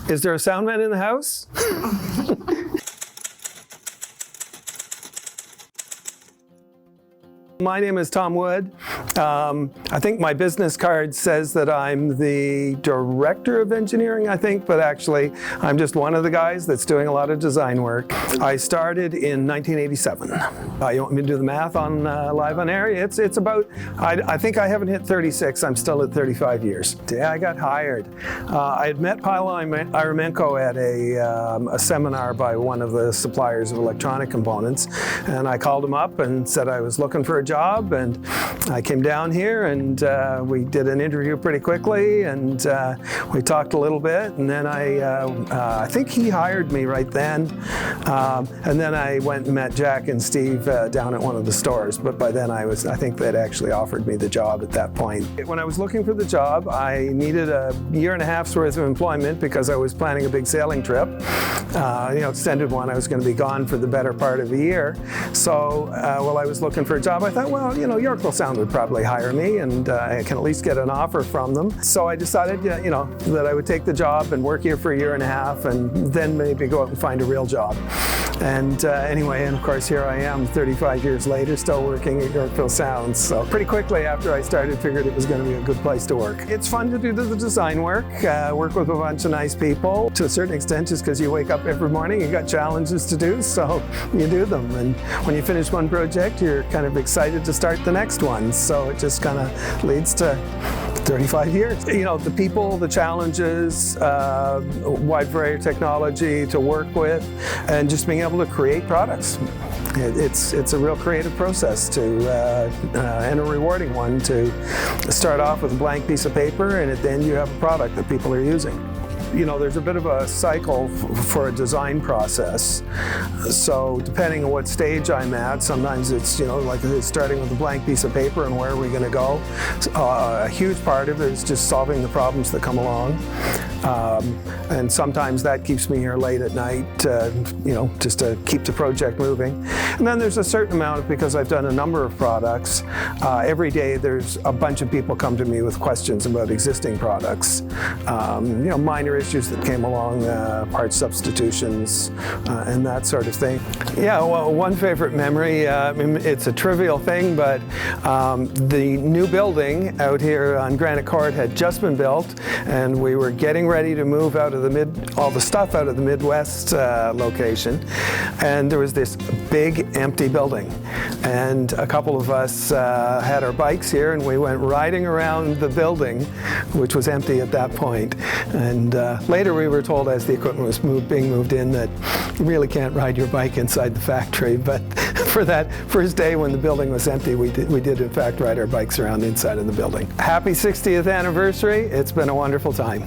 Is there a sound man in the house? My name is Tom Wood. I think my business card says that I'm the director of engineering, I think, but actually I'm just one of the guys that's doing a lot of design work. I started in 1987. You want me to do the math on live on air? It's about, I think I haven't hit 36, I'm still at 35 years. Yeah, I got hired. I had met Paolo Iremenko at a seminar by one of the suppliers of electronic components, and I called him up and said I was looking for a job, and I came down here and we did an interview pretty quickly, and we talked a little bit, and then I think he hired me right then, and then I went and met Jack and Steve down at one of the stores, but by then I think they'd actually offered me the job at that point. When I was looking for the job, I needed a year and a half's worth of employment because I was planning a big sailing trip, extended one. I was going to be gone for the better part of a year, so while I was looking for a job, I thought, well, Yorkville Sound would probably hire me, and I can at least get an offer from them. So I decided, that I would take the job and work here for a year and a half, and then maybe go out and find a real job. And anyway, and of course here I am 35 years later, still working at Yorkville Sound. So pretty quickly after I started, figured it was going to be a good place to work. It's fun to do the design work, work with a bunch of nice people. To a certain extent, just because you wake up every morning, you got challenges to do, so you do them. And when you finish one project, you're kind of excited to start the next one. So it just kind of leads to 35 years. The people, the challenges, a wide variety of technology to work with, and just being able to create products. It's a real creative process and a rewarding one to start off with a blank piece of paper, and at the end you have a product that people are using. There's a bit of a cycle for a design process. So depending on what stage I'm at, sometimes it's, like starting with a blank piece of paper and where are we going to go. A huge part of it is just solving the problems that come along. And sometimes that keeps me here late at night, just to keep the project moving. And then there's a certain amount, because I've done a number of products, every day there's a bunch of people come to me with questions about existing products. Minor issues that came along, part substitutions, and that sort of thing. Yeah, well, one favorite memory, it's a trivial thing, but the new building out here on Granite Court had just been built, and we were getting ready to move out of all the stuff out of the Midwest location, and there was this big empty building, and a couple of us had our bikes here, and we went riding around the building, which was empty at that point. And later we were told, as the equipment was being moved in, that you really can't ride your bike inside the factory. But for that first day when the building was empty, we did in fact ride our bikes around the inside of the building. Happy 60th anniversary. It's been a wonderful time.